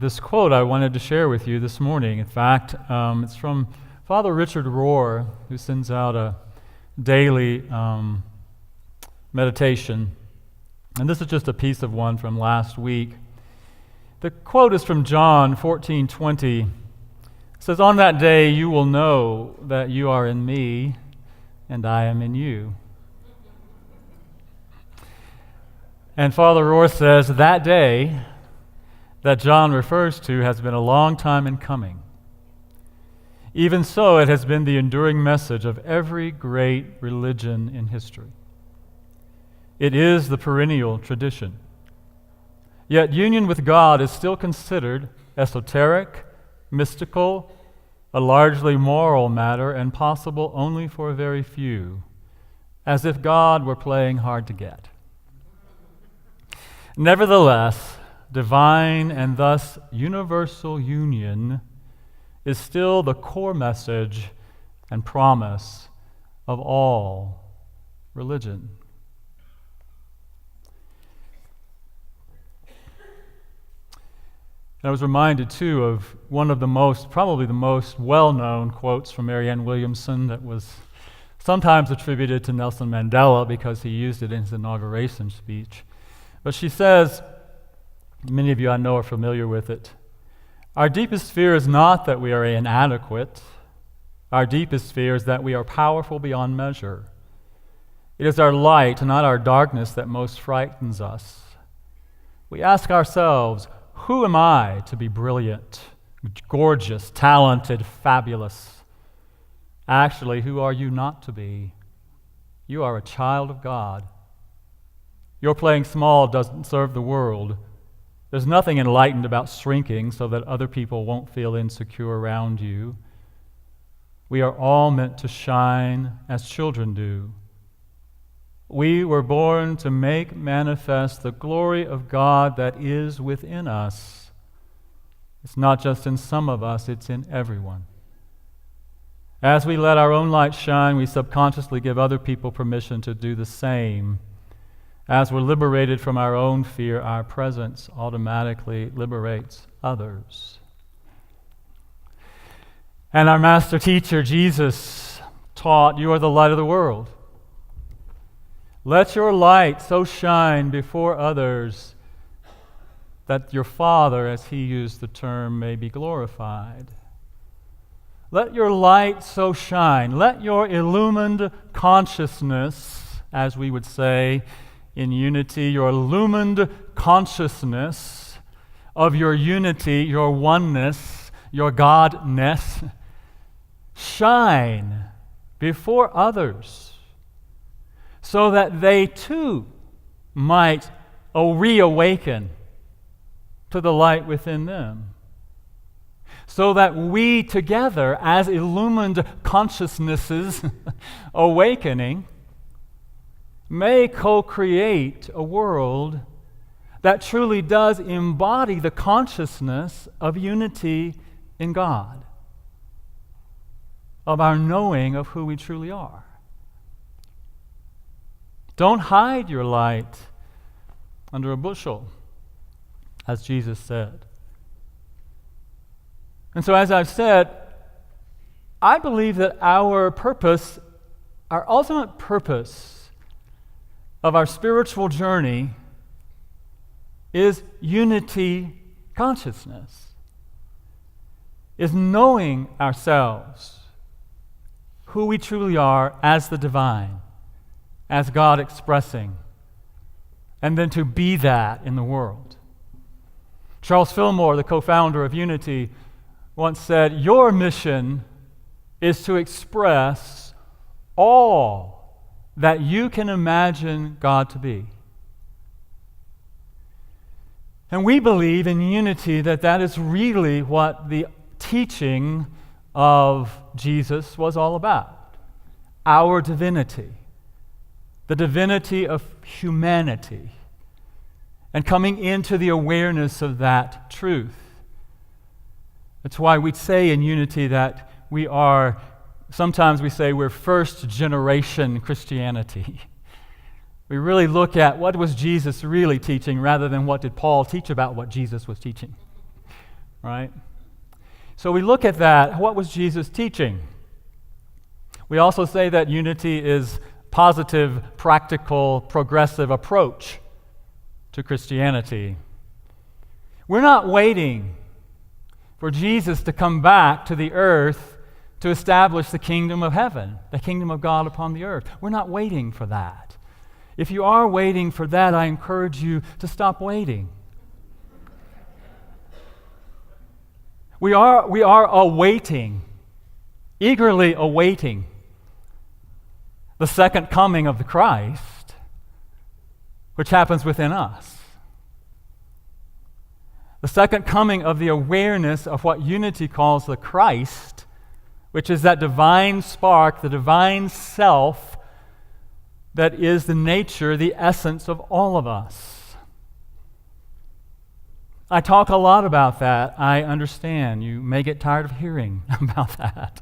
this quote I wanted to share with you this morning. In fact, it's from Father Richard Rohr, who sends out a daily meditation. And this is just a piece of one from last week. The quote is from John 14:20. It says, "On that day you will know that you are in me, and I am in you." And Father Rohr says, that day that John refers to has been a long time in coming. Even so, it has been the enduring message of every great religion in history. It is the perennial tradition. Yet union with God is still considered esoteric, mystical, a largely moral matter, and possible only for a very few, as if God were playing hard to get. Nevertheless, divine and thus universal union is still the core message and promise of all religion. And I was reminded, too, of one of the probably the most well-known quotes from Marianne Williamson that was sometimes attributed to Nelson Mandela because he used it in his inauguration speech. But she says, many of you I know are familiar with it, "Our deepest fear is not that we are inadequate. Our deepest fear is that we are powerful beyond measure. It is our light, not our darkness, that most frightens us. We ask ourselves, who am I to be brilliant, gorgeous, talented, fabulous? Actually, who are you not to be? You are a child of God. Your playing small doesn't serve the world. There's nothing enlightened about shrinking so that other people won't feel insecure around you. We are all meant to shine as children do. We were born to make manifest the glory of God that is within us. It's not just in some of us, it's in everyone. As we let our own light shine, we subconsciously give other people permission to do the same. As we're liberated from our own fear, our presence automatically liberates others." And our master teacher, Jesus, taught, "You are the light of the world. Let your light so shine before others that your Father," as he used the term, "may be glorified." Let your light so shine. Let your illumined consciousness, as we would say, in unity, your illumined consciousness of your unity, your oneness, your Godness, shine before others so that they too might reawaken to the light within them. So that we together, as illumined consciousnesses awakening, may co-create a world that truly does embody the consciousness of unity in God, of our knowing of who we truly are. Don't hide your light under a bushel, as Jesus said. And so, as I've said, I believe that our purpose, our ultimate purpose of our spiritual journey is unity consciousness, is knowing ourselves, who we truly are as the divine, as God expressing, and then to be that in the world. Charles Fillmore, the co-founder of Unity, once said, "Your mission is to express all that you can imagine God to be." And we believe in Unity that is really what the teaching of Jesus was all about. Our divinity, the divinity of humanity, and coming into the awareness of that truth. That's why we say in Unity that sometimes we say we're first generation Christianity. We really look at what was Jesus really teaching rather than what did Paul teach about what Jesus was teaching. right? So we look at that. What was Jesus teaching? We also say that unity is positive, practical, progressive approach to Christianity. We're not waiting for Jesus to come back to the earth to establish the kingdom of heaven, the kingdom of God upon the earth. We're not waiting for that. If you are waiting for that, I encourage you to stop waiting. We are awaiting, eagerly awaiting the second coming of the Christ, which happens within us. The second coming of the awareness of what Unity calls the Christ, which is that divine spark, the divine self that is the nature, the essence of all of us. I talk a lot about that. I understand. You may get tired of hearing about that.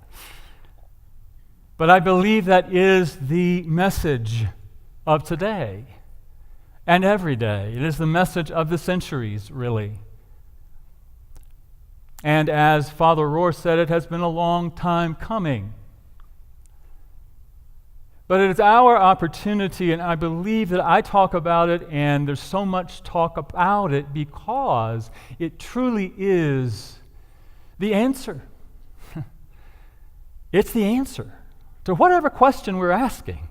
But I believe that is the message of today and every day. It is the message of the centuries, really. And as Father Rohr said, it has been a long time coming. But it is our opportunity, and I believe that I talk about it, and there's so much talk about it because it truly is the answer. It's the answer to whatever question we're asking.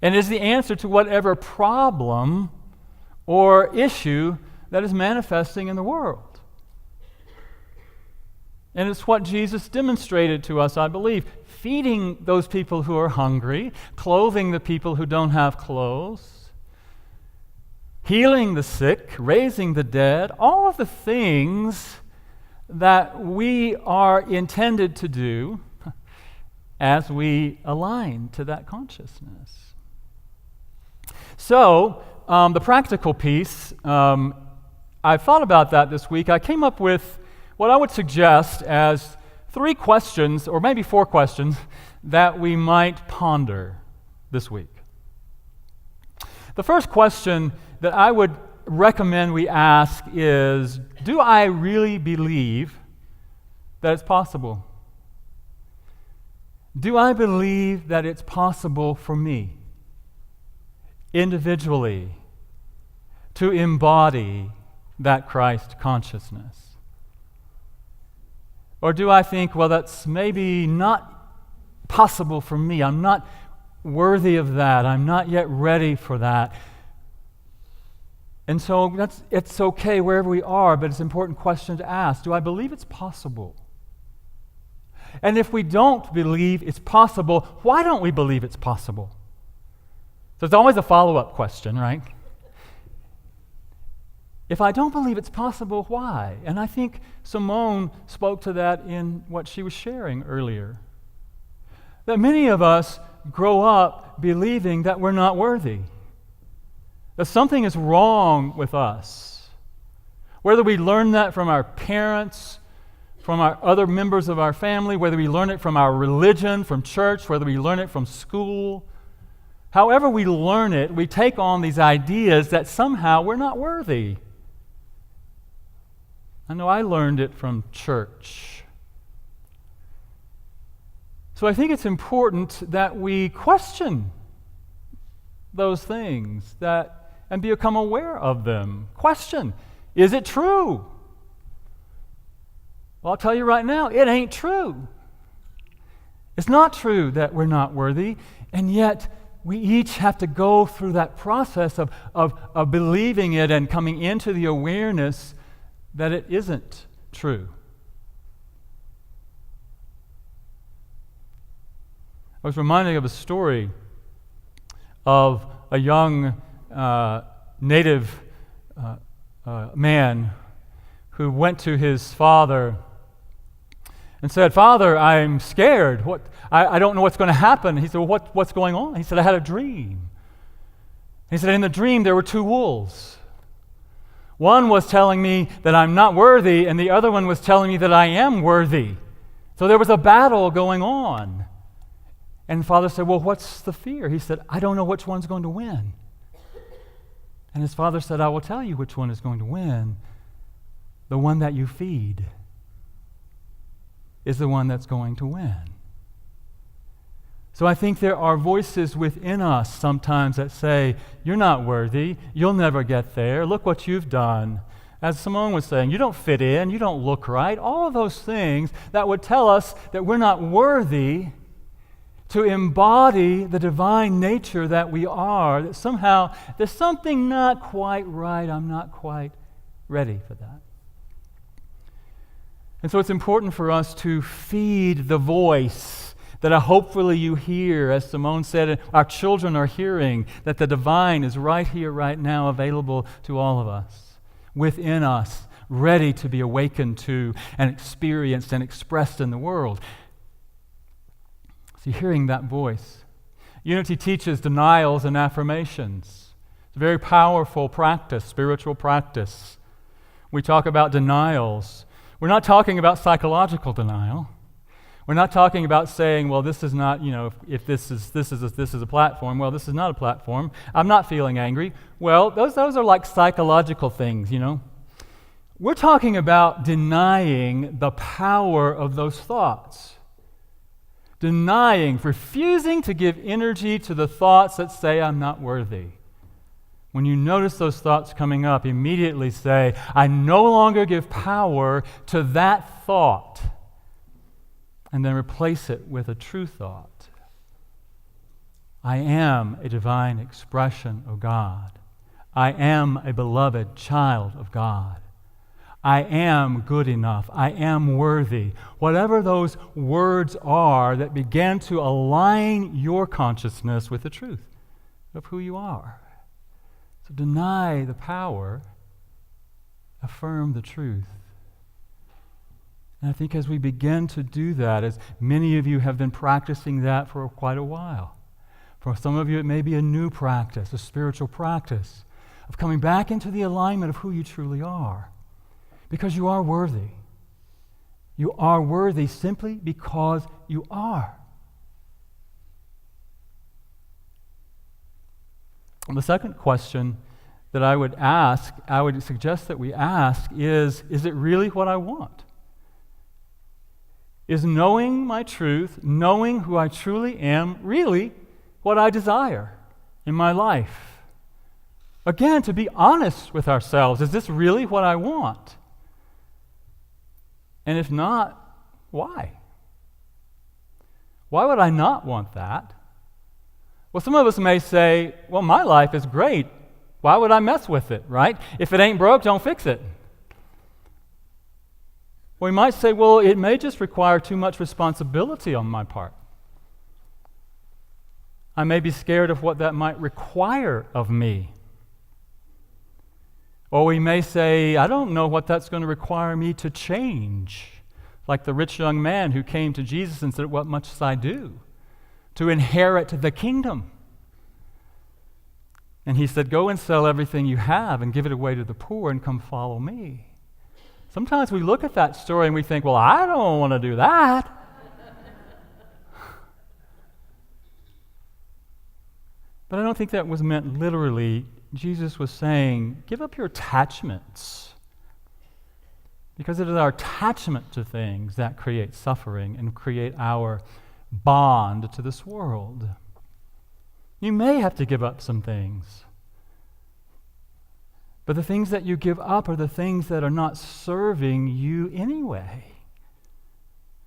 And is the answer to whatever problem or issue that is manifesting in the world. And it's what Jesus demonstrated to us, I believe, feeding those people who are hungry, clothing the people who don't have clothes, healing the sick, raising the dead, all of the things that we are intended to do as we align to that consciousness. So, the practical piece, I thought about that this week. I came up with what I would suggest as 3 questions, or maybe 4 questions, that we might ponder this week. The first question that I would recommend we ask is, do I really believe that it's possible? Do I believe that it's possible for me, individually, to embody that Christ consciousness? Or do I think, well, that's maybe not possible for me. I'm not worthy of that. I'm not yet ready for that. And so it's okay wherever we are, but it's an important question to ask. Do I believe it's possible? And if we don't believe it's possible, why don't we believe it's possible? So it's always a follow-up question, right? If I don't believe it's possible, why? And I think Simone spoke to that in what she was sharing earlier. That many of us grow up believing that we're not worthy, that something is wrong with us. Whether we learn that from our parents, from our other members of our family, whether we learn it from our religion, from church, whether we learn it from school, however we learn it, we take on these ideas that somehow we're not worthy. I know I learned it from church. So I think it's important that we question those things and become aware of them. Question, is it true? Well, I'll tell you right now, it ain't true. It's not true that we're not worthy, and yet we each have to go through that process of believing it and coming into the awareness that it isn't true. I was reminded of a story of a young native man who went to his father and said, "Father, I'm scared. I don't know what's going to happen." He said, "Well, what's going on?" He said, "I had a dream." He said, "In the dream there were 2 wolves. One was telling me that I'm not worthy, and the other one was telling me that I am worthy. So there was a battle going on." And father said, "Well, what's the fear?" He said, "I don't know which one's going to win." And his father said, "I will tell you which one is going to win. the one that you feed, is the one that's going to win. So I think there are voices within us sometimes that say, you're not worthy, you'll never get there, look what you've done. As Simone was saying, you don't fit in, you don't look right. All of those things that would tell us that we're not worthy to embody the divine nature that we are, that somehow there's something not quite right, I'm not quite ready for that. And so it's important for us to feed the voice that hopefully you hear, as Simone said, our children are hearing, that the divine is right here, right now, available to all of us, within us, ready to be awakened to and experienced and expressed in the world. So you're hearing that voice. Unity teaches denials and affirmations. It's a very powerful practice, spiritual practice. We talk about denials. We're not talking about psychological denial. We're not talking about saying, well, this is not, if this is a platform, well, this is not a platform. I'm not feeling angry. Well, those are like psychological things, We're talking about denying the power of those thoughts. Denying, refusing to give energy to the thoughts that say, I'm not worthy. When you notice those thoughts coming up, immediately say, I no longer give power to that thought. And then replace it with a true thought. I am a divine expression of God. I am a beloved child of God. I am good enough. I am worthy. Whatever those words are that begin to align your consciousness with the truth of who you are. So deny the power, affirm the truth. And I think as we begin to do that, as many of you have been practicing that for quite a while, for some of you it may be a new practice, a spiritual practice, of coming back into the alignment of who you truly are. Because you are worthy. You are worthy simply because you are. And the second question that I would suggest that we ask is it really what I want? Is knowing my truth, knowing who I truly am, really what I desire in my life? Again, to be honest with ourselves, is this really what I want? And if not, why? Why would I not want that? Well, some of us may say, well, my life is great. Why would I mess with it, right? If it ain't broke, don't fix it. We might say, well, it may just require too much responsibility on my part. I may be scared of what that might require of me. Or we may say, I don't know what that's going to require me to change. Like the rich young man who came to Jesus and said, what must I do to inherit the kingdom? And he said, go and sell everything you have and give it away to the poor and come follow me. Sometimes we look at that story and we think, well, I don't want to do that. But I don't think that was meant literally. Jesus was saying, give up your attachments. Because it is our attachment to things that create suffering and create our bond to this world. You may have to give up some things. But the things that you give up are the things that are not serving you anyway,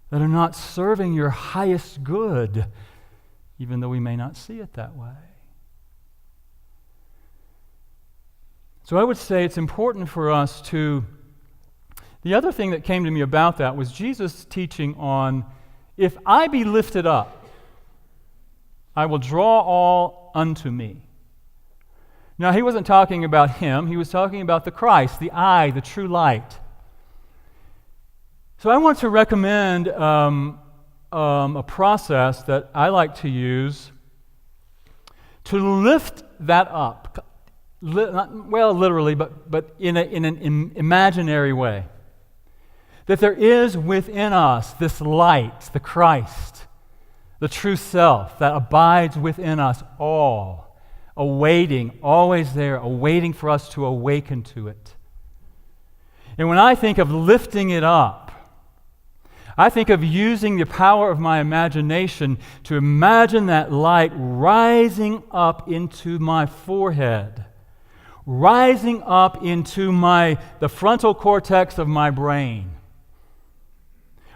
that are not serving your highest good, even though we may not see it that way. So I would say it's important for us to... The other thing that came to me about that was Jesus' teaching on, if I be lifted up, I will draw all unto me. Now, he wasn't talking about him. He was talking about the Christ, the I, the true light. So I want to recommend a process that I like to use to lift that up. Not, well, literally, but in an imaginary way. That there is within us this light, the Christ, the true self that abides within us all. Awaiting, always there, awaiting for us to awaken to it. And when I think of lifting it up, I think of using the power of my imagination to imagine that light rising up into my forehead, rising up into the frontal cortex of my brain,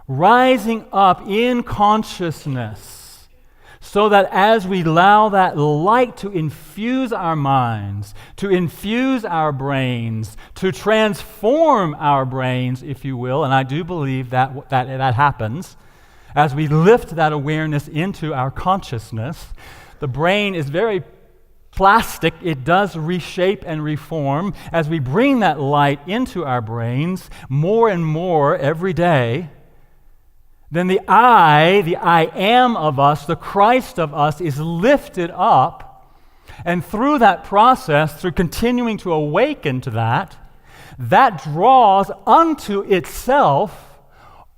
rising up in consciousness, so that as we allow that light to infuse our minds, to infuse our brains, to transform our brains, if you will, and I do believe that happens, as we lift that awareness into our consciousness, the brain is very plastic. It does reshape and reform. As we bring that light into our brains more and more every day, then the I am of us, the Christ of us, is lifted up. And through that process, through continuing to awaken to that draws unto itself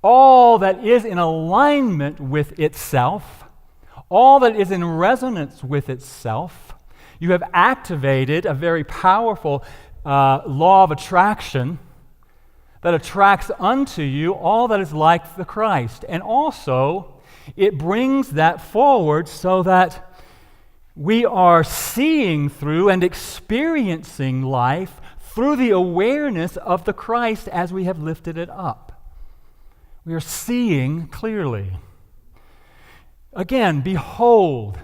all that is in alignment with itself, all that is in resonance with itself. You have activated a very powerful law of attraction that attracts unto you all that is like the Christ. And also, it brings that forward so that we are seeing through and experiencing life through the awareness of the Christ as we have lifted it up. We are seeing clearly. Again, behold,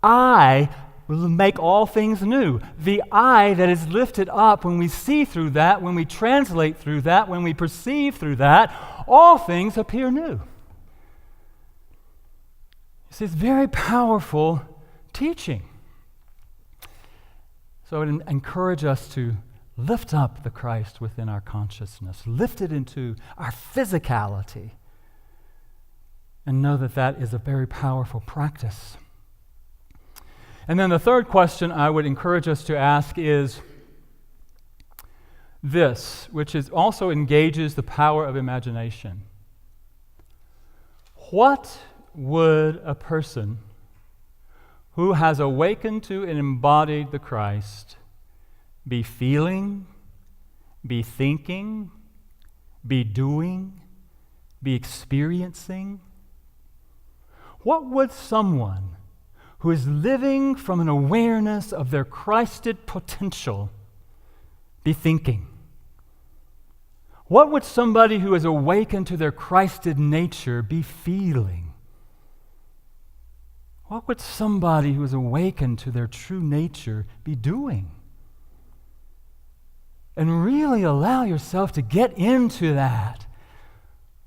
I will make all things new. The I that is lifted up, when we see through that, when we translate through that, when we perceive through that, all things appear new. You see, it's very powerful teaching. So I would encourage us to lift up the Christ within our consciousness, lift it into our physicality, and know that that is a very powerful practice. And then the third question I would encourage us to ask is this, which also engages the power of imagination. What would a person who has awakened to and embodied the Christ be feeling, be thinking, be doing, be experiencing? What would someone who is living from an awareness of their Christed potential be thinking? What would somebody who is awakened to their Christed nature be feeling? What would somebody who is awakened to their true nature be doing? And really allow yourself to get into that.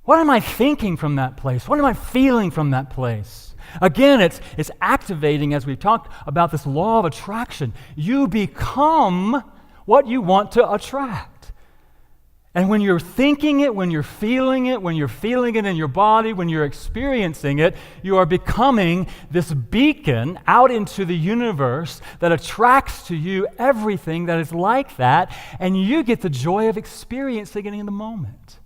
What am I thinking from that place? What am I feeling from that place? Again, it's activating, as we've talked about this law of attraction. You become what you want to attract. And when you're thinking it, when you're feeling it, when you're feeling it in your body, when you're experiencing it, you are becoming this beacon out into the universe that attracts to you everything that is like that, and you get the joy of experiencing it in the moment.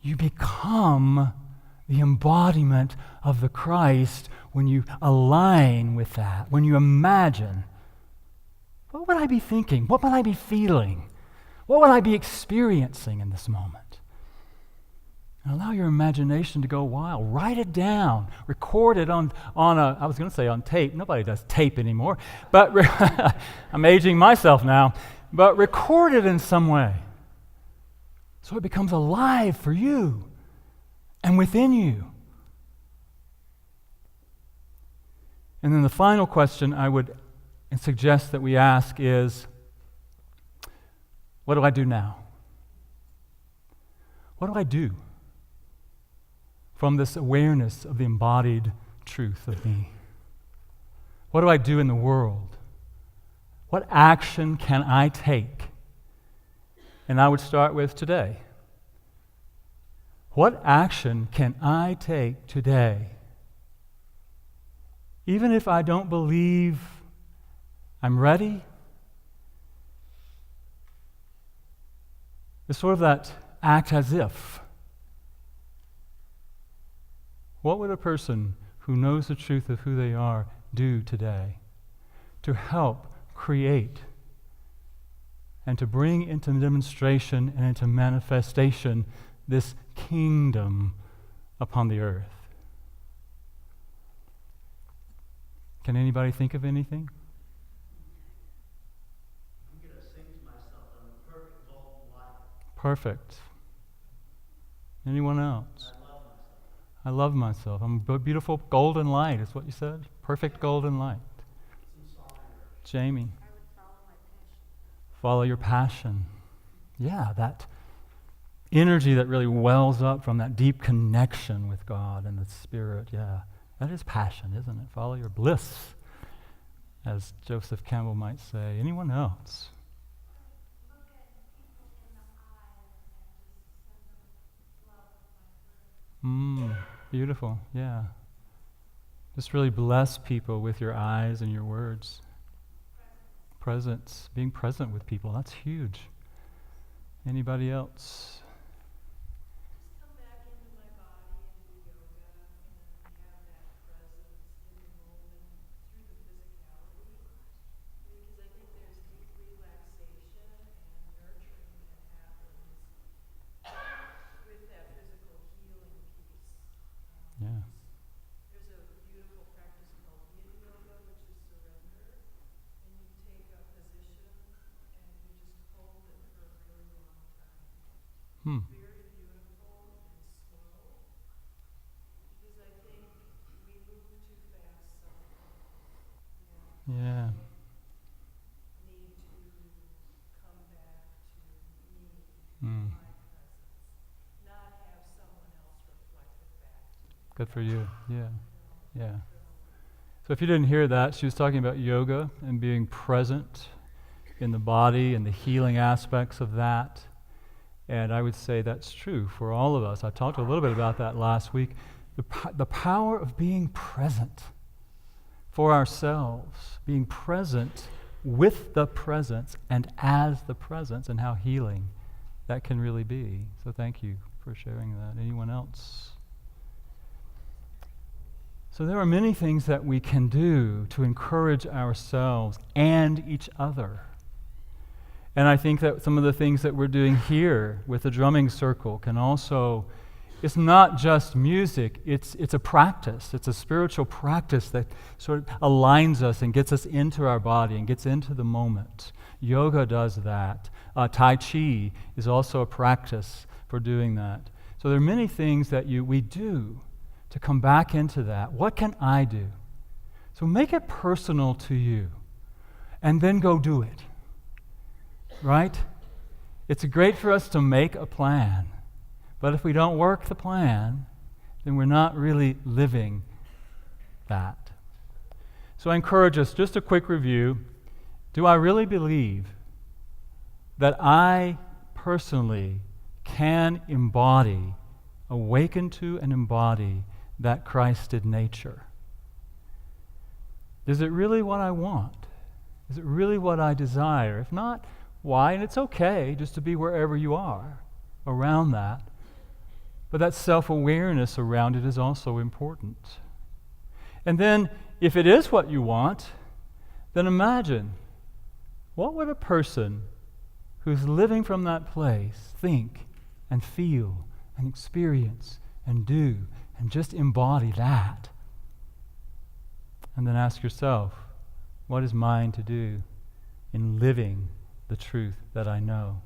You become the embodiment of the Christ when you align with that, when you imagine, what would I be thinking? What would I be feeling? What would I be experiencing in this moment? And allow your imagination to go wild. Write it down. Record it on I was going to say on tape. Nobody does tape anymore. But I'm aging myself now. But record it in some way so it becomes alive for you and within you. And then the final question I would suggest that we ask is, what do I do now? What do I do from this awareness of the embodied truth of me? What do I do in the world? What action can I take? And I would start with today. What action can I take today? Even if I don't believe I'm ready, it's sort of that act as if. What would a person who knows the truth of who they are do today to help create and to bring into demonstration and into manifestation this kingdom upon the earth. Can anybody think of anything? I'm going to sing to myself, I'm a perfect golden light. Perfect. Anyone else? I love myself. I love myself. I'm a beautiful golden light, is what you said? Perfect golden light. Some song lyrics. Jamie, I would follow my passion. follow your passion. Yeah, that energy that really wells up from that deep connection with God and the Spirit. Yeah, that is passion, isn't it? Follow your bliss, as Joseph Campbell might say. Anyone else? Look at people in the eyes and just send them love with my words. Beautiful, yeah. Just really bless people with your eyes and your words. Presence, being present with people, that's huge. Anybody else? Just come back into my body and do yoga and have that presence in the moment through the physicality. Because I think there's deep relaxation and nurturing that happens with that physical healing piece. Yeah. There's a beautiful practice called yin yoga, which is surrender. And you take a position and you just hold it for a really long time. Very beautiful and slow, because I think we move too fast sometimes. Yeah. Need to come back to me, Mm. my presence, not have someone else reflect it back to me. Good for you. Yeah. Yeah. So if you didn't hear that, she was talking about yoga and being present in the body and the healing aspects of that. And I would say that's true for all of us. I talked a little bit about that last week. The power of being present for ourselves, being present with the presence and as the presence, and how healing that can really be. So thank you for sharing that. Anyone else? So there are many things that we can do to encourage ourselves and each other. And I think that some of the things that we're doing here with the drumming circle can also, it's not just music, it's a practice. It's a spiritual practice that sort of aligns us and gets us into our body and gets into the moment. Yoga does that. Tai Chi is also a practice for doing that. So there are many things that we do to come back into that. What can I do? So make it personal to you and then go do it. Right? It's great for us to make a plan, but if we don't work the plan, then we're not really living that. So I encourage us, just a quick review. Do I really believe that I personally can embody, awaken to and embody that Christed nature? Is it really what I want? Is it really what I desire? If not, why? And it's okay just to be wherever you are around that. But that self-awareness around it is also important. And then, if it is what you want, then imagine, what would a person who's living from that place think and feel and experience and do and just embody that? And then ask yourself, what is mine to do in living the truth that I know?